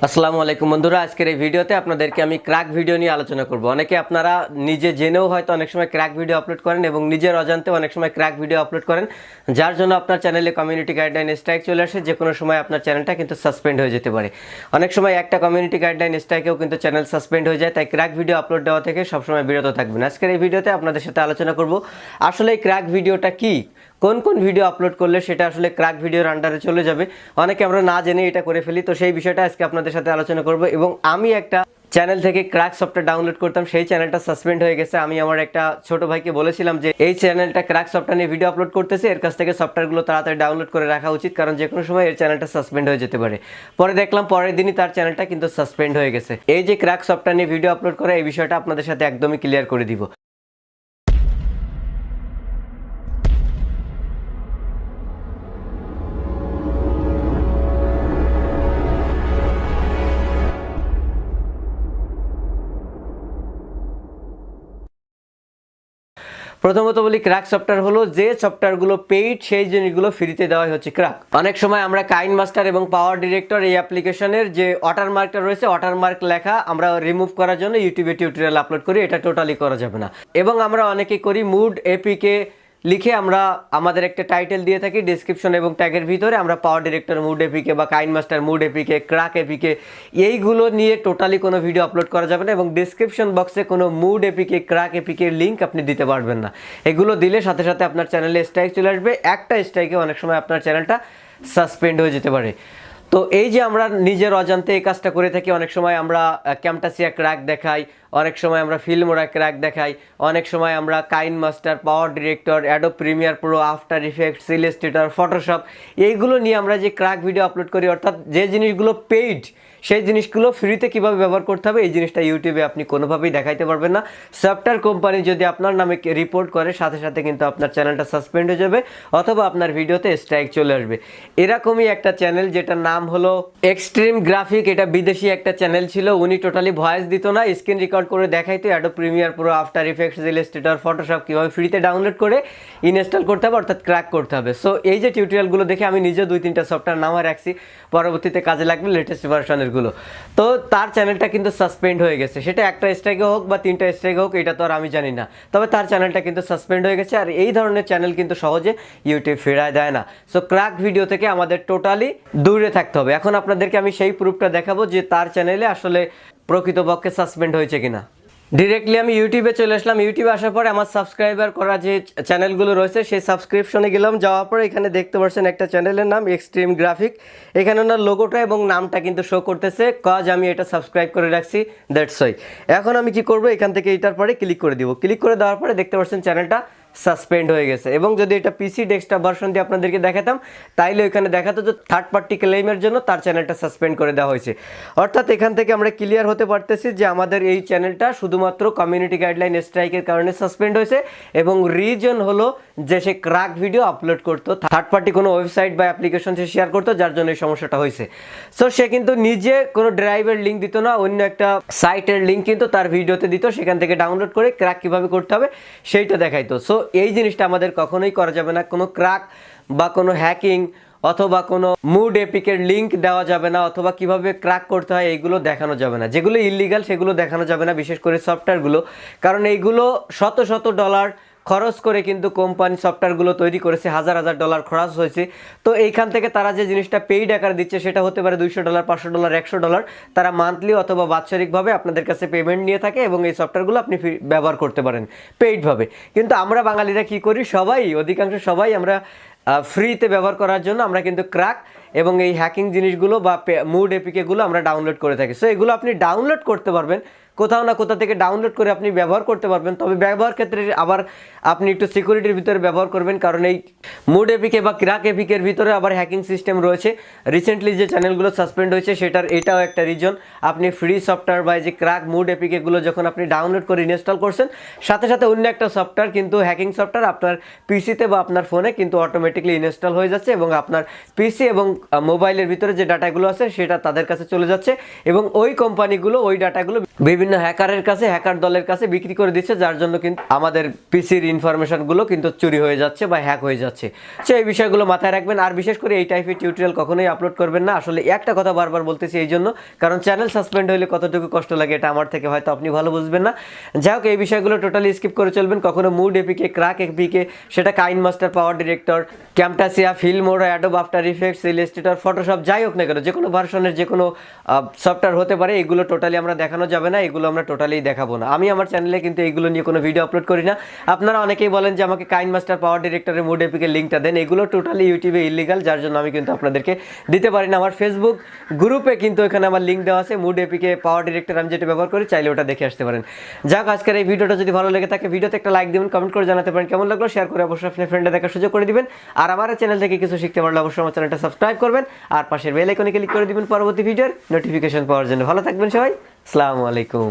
আসসালামু আলাইকুম বন্ধুরা, আজকের এই ভিডিওতে আপনাদেরকে আমি ক্র্যাক ভিডিও নিয়ে আলোচনা করব। অনেকে আপনারা নিজে জেনেও হয়তো অনেক সময় ক্র্যাক ভিডিও আপলোড করেন এবং নিজের অজান্তেও অনেক সময় ক্র্যাক ভিডিও আপলোড করেন, যার জন্য আপনার চ্যানেলে কমিউনিটি গাইডলাইন স্ট্রাইক চলে আসে। যে কোনো সময় আপনার চ্যানেলটা কিন্তু সাসপেন্ড হয়ে যেতে পারে। অনেক সময় একটা কমিউনিটি গাইডলাইন স্ট্রাইকেও কিন্তু চ্যানেল সাসপেন্ড হয়ে যায়। তাই ক্র্যাক ভিডিও আপলোড দেওয়া থেকে সবসময় বিরত থাকবেন। আজকের এই ভিডিওতে আপনাদের সাথে আলোচনা করব আসলে এই ক্র্যাক ভিডিওটা কি, কোন কোন ভিডিও আপলোড করলে সেটা আসলে ক্র্যাক ভিডিওর আন্ডারে চলে যাবে। অনেকে আমরা না জেনে এটা করে ফেলি, তো সেই বিষয়টা আজকে আপনাদের সাথে আলোচনা করব। এবং আমি একটা চ্যানেল থেকে ক্র্যাক সফটওয়্যার ডাউনলোড করতাম, সেই চ্যানেলটা সাসপেন্ড হয়ে গেছে। আমি আমার একটা ছোট ভাইকে বলেছিলাম যে এই চ্যানেলটা ক্র্যাক সফটওয়্যার নিয়ে ভিডিও আপলোড করতেছে, এর কাছ থেকে সফটওয়্যারগুলো তাড়াতাড়ি ডাউনলোড করে রাখা উচিত, কারণ যে কোনো সময় এর চ্যানেলটা সাসপেন্ড হয়ে যেতে পারে। পরে দেখলাম পরের দিনই তার চ্যানেলটা কিন্তু সাসপেন্ড হয়ে গেছে। এই যে ক্র্যাক সফটওয়্যার নিয়ে ভিডিও আপলোড করা, এই বিষয়টা আপনাদের সাথে একদমই ক্লিয়ার করে দিব। প্রথমত বলি, ক্র্যাক সফটওয়্যার হলো যে সফটওয়্যারগুলো পেইড, সেই জিনিসগুলো ফ্রিতে দেওয়াই হচ্ছে ক্র্যাক। অনেক সময় আমরা কাইন মাস্টার এবং পাওয়ার ডিরেক্টর এই অ্যাপ্লিকেশনের যে ওয়াটারমার্কটা রয়েছে, ওয়াটারমার্ক লেখা আমরা রিমুভ করার জন্য ইউটিউবে টিউটোরিয়াল আপলোড করি, এটা টোটালি করা যাবে না। এবং আমরা অনেকেই করি মুড এপিকে লিখে আমরা আমাদের একটা টাইটেল দিয়ে থাকি ডেসক্রিপশন এবং ট্যাগের ভিতরে, আমরা পাওয়ার ডিরেক্টর মুড এপিকে বা KineMaster mod APK, crack APK, এইগুলো নিয়ে টোটালি কোনো ভিডিও আপলোড করা যাবে না। এবং ডেসক্রিপশন বক্সে কোনো মুড এপিকে, ক্র্যাক এপিকের লিঙ্ক আপনি দিতে পারবেন না। এগুলো দিলে সাথে সাথে আপনার চ্যানেলে স্ট্রাইক চলে আসবে। একটা স্ট্রাইকে অনেক সময় আপনার চ্যানেলটা সাসপেন্ড হয়ে যেতে পারে। তো এই যে আমরা নিজের অজান্তে এই কাজটা করে থাকি, অনেক সময় আমরা ক্যামটাসিয়া ক্র্যাক দেখাই, অনেক সময় আমরা ফিল্মোরা ক্র্যাক দেখাই, অনেক সময় আমরা KineMaster, PowerDirector, Adobe Premiere Pro, After Effects, Illustrator, Photoshop, এইগুলো নিয়ে আমরা যে ক্র্যাক ভিডিও আপলোড করি, অর্থাৎ যে জিনিসগুলো পেইড সেই জিনিসগুলো ফ্রিতে কীভাবে ব্যবহার করতে হবে, এই জিনিসটা ইউটিউবে আপনি কোনোভাবেই দেখাইতে পারবেন না। সফটওয়্যার কোম্পানি যদি আপনার নামে রিপোর্ট করে, সাথে সাথে কিন্তু আপনার চ্যানেলটা সাসপেন্ড হয়ে যাবে অথবা আপনার ভিডিওতে স্ট্রাইক চলে আসবে। এরকমই একটা চ্যানেল যেটার নাম হলো এক্সট্রিম গ্রাফিক, এটা বিদেশি একটা চ্যানেল ছিল। উনি টোটালি ভয়েস দিত না, স্ক্রিন রেকর্ড করে দেখাইতো Adobe Premiere Pro, After Effects, Illustrator, Photoshop কীভাবে ফ্রিতে ডাউনলোড করে ইনস্টল করতে হবে, অর্থাৎ ক্র্যাক করতে হবে। সো এই যে টিউটোরিয়ালগুলো দেখে আমি নিজে 2-3টা সফটওয়্যার নামে রাখছি, পরবর্তীতে কাজে লাগবে লেটেস্ট ভার্সনের গুলো। তো তার চ্যানেলটা কিন্তু সাসপেন্ড হয়ে গেছে, সেটা একটা স্ট্রাইকে হোক বা 3টা স্ট্রাইকে হোক, এটা তো আর আমি জানি না, তবে তার চ্যানেলটা কিন্তু সাসপেন্ড হয়ে গেছে। আর এই ধরনের চ্যানেল কিন্তু সহজে ইউটিউব ফেরায় দেয় না। সো ক্র্যাক ভিডিও থেকে আমাদের টোটালি দূরে থাকতে হবে। এখন আপনাদেরকে আমি সেই প্রুফটা দেখাবো যে তার চ্যানেলে আসলে প্রকৃতপক্ষে সাসপেন্ড হয়েছে কিনা। ডিরেক্টলি আমি ইউটিউবে চলে আসলাম। ইউটিউবে আসার পরে আমার সাবস্ক্রাইবার করা যে চ্যানেলগুলো রয়েছে সেই সাবস্ক্রিপশনে গেলাম। যাওয়ার পরে এখানে দেখতে পাচ্ছেন একটা চ্যানেলের নাম এক্সট্রিম গ্রাফিক। এখানে ওনার লোগোটা এবং নামটা কিন্তু শো করতেছে, কজ আমি এটা সাবস্ক্রাইব করে রাখছি, দ্যাটস ওয়াই। এখন আমি কি করব, এখান থেকে এটার পরে ক্লিক করে দিব। ক্লিক করে দেওয়ার পরে দেখতে পাচ্ছেন চ্যানেলটা সাসপেন্ড হয়ে গেছে। এবং যদি এটা পিসি ডেস্কটপ ভার্সন দিয়ে আপনাদেরকে দেখাতাম, তাইলে ওইখানে দেখাতো যে থার্ড পার্টি ক্লেমের জন্য তার চ্যানেলটা সাসপেন্ড করে দেওয়া হয়েছে। অর্থাৎ এখান থেকে আমরা ক্লিয়ার হতে পারতেছি যে আমাদের এই চ্যানেলটা শুধুমাত্র কমিউনিটি গাইডলাইন স্ট্রাইকের কারণে সাসপেন্ড হয়েছে, এবং রিজন হলো যে সে ক্র্যাক ভিডিও আপলোড করতো, থার্ড পার্টি কোনো ওয়েবসাইট বা অ্যাপ্লিকেশন সে শেয়ার করতো, যার জন্য এই সমস্যাটা হয়েছে। সো সে কিন্তু নিজে কোনো ড্রাইভের লিঙ্ক দিত না, অন্য একটা সাইটের লিঙ্ক কিন্তু তার ভিডিওতে দিত, সেখান থেকে ডাউনলোড করে ক্র্যাক কীভাবে করতে হবে সেইটা দেখাইতো। সো এই জিনিসটা আমাদের কখনোই করা যাবে না। কোনো ক্র্যাক বা কোনো হ্যাকিং অথবা কোনো মুড এপিকের লিঙ্ক দেওয়া যাবে না, অথবা কিভাবে ক্র্যাক করতে হয় এইগুলো দেখানো যাবে না। যেগুলো ইলিগাল সেগুলো দেখানো যাবে না, বিশেষ করে সফটওয়্যারগুলো, কারণ এইগুলো শত শত ডলার খরচ করে কিন্তু কোম্পানি সফটওয়্যারগুলো তৈরি করেছে, হাজার হাজার ডলার খরচ হয়েছে। তো এইখান থেকে তারা যে জিনিসটা পেইড আকারে দিচ্ছে, সেটা হতে পারে $200, $500, $100। তারা মান্থলি অথবা বাৎসরিকভাবে আপনাদের কাছে পেমেন্ট নিয়ে থাকে, এবং এই সফটওয়্যারগুলো আপনি ব্যবহার করতে পারেন পেইডভাবে। কিন্তু আমরা বাঙালিরা কি করি, সবাই, অধিকাংশ সবাই আমরা ফ্রিতে ব্যবহার করার জন্য আমরা কিন্তু ক্র্যাক এবং এই হ্যাকিং জিনিসগুলো বা মুড এপিকেগুলো আমরা ডাউনলোড করে থাকি। সো এগুলো আপনি ডাউনলোড করতে পারবেন, কোথাও না কোথা থেকে ডাউনলোড করে আপনি ব্যবহার করতে পারবেন, তবে ব্যবহার ক্ষেত্রে আবার আপনি একটু সিকিউরিটির ভিতরে ব্যবহার করবেন, কারণ এই মুড এপিকে বা ক্র্যাক এপিকের ভিতরে আবার হ্যাকিং সিস্টেম রয়েছে। রিসেন্টলি যে চ্যানেলগুলো সাসপেন্ড হয়েছে এটাও একটা রিজন। আপনি ফ্রি সফটওয়্যার বা যে ক্র্যাক মুড এপিকেগুলো যখন আপনি ডাউনলোড করে ইনস্টল করছেন, সাথে সাথে অন্য একটা সফটওয়্যার কিন্তু হ্যাকিং সফটওয়্যার আপনার পিসিতে বা আপনার ফোনে কিন্তু অটোমেটিকলি ইনস্টল হয়ে যাচ্ছে, এবং আপনার পিসি এবং মোবাইলের ভিতরে যে ডাটাগুলো আছে সেটা তাদের কাছে চলে যাচ্ছে, এবং ওই কোম্পানিগুলো ওই ডাটাগুলো বিভিন্ন হ্যাকারের কাছে, হ্যাকার দলের কাছে বিক্রি করে দিচ্ছে, যার জন্য কিন্তু আমাদের পিসির ইনফরমেশনগুলো কিন্তু চুরি হয়ে যাচ্ছে বা হ্যাক হয়ে যাচ্ছে। সো এই বিষয়গুলো মাথায় রাখবেন। আর বিশেষ করে এই টাইপের টিউটোরিয়াল কখনোই আপলোড করবেন না। আসলে একটা কথা বারবার বলতেছি এই জন্য, কারণ চ্যানেল সাসপেন্ড হলে কতটুকু কষ্ট লাগে এটা আমার থেকে হয়তো আপনি ভালো বুঝবেন না। যাই হোক, এই বিষয়গুলো টোটালি স্কিপ করে চলবেন। কখনো মুড এপিকে, ক্র্যাক এপিকে, সেটা KineMaster, PowerDirector, Camtasia, Filmora, Adobe After Effects, Illustrator, Photoshop, যাই হোক না কেন, যে কোনো ভার্সনের যে কোনো সফটওয়্যার হতে পারে, এগুলো টোটালি আমরা দেখানো যাবে না, এগুলো আমরা টোটালি দেখাবো না। আমি আমার চ্যানেলে কিন্তু এইগুলো নিয়ে কোনো ভিডিও আপলোড করি না। আপনারা অনেকেই বলেন যে আমাকে কাইন মাস্টার, পাওয়ার ডিরেক্টরের, মুড এপিকের লিঙ্কটা দেন, এগুলো টোটালি ইউটিউবে ইলিগাল, যার জন্য আমি কিন্তু আপনাদেরকে দিতে পারি না। আমার ফেসবুক গ্রুপে কিন্তু এখানে আমার লিঙ্ক দেওয়া আছে, মুড এপিকে, পাওয়ার ডিরেক্টর আমি যেটা ব্যবহার করি, চাইলে ওটা দেখে আসতে পারেন। যাক, আজকের এই ভিডিওটা যদি ভালো লেগে থাকে, ভিডিওতে একটা লাইক দিবেন, কমেন্ট করে জানাতে পারেন কেমন লাগলো, শেয়ার করে অবশ্যই আপনার ফ্রেন্ডে দেখার সুযোগ করে দিবেন। আর আমার চ্যানেল থেকে কিছু শিখতে পারলে অবশ্যই আমার চ্যানেলটা সাবস্ক্রাইব করবেন, আর পাশের বেল আইকনে ক্লিক করে দিবেন পরবর্তী ভিডিওর নোটিফিকেশন পাওয়ার জন্য। ভালো থাকবেন সবাই, আসসালামু আলাইকুম।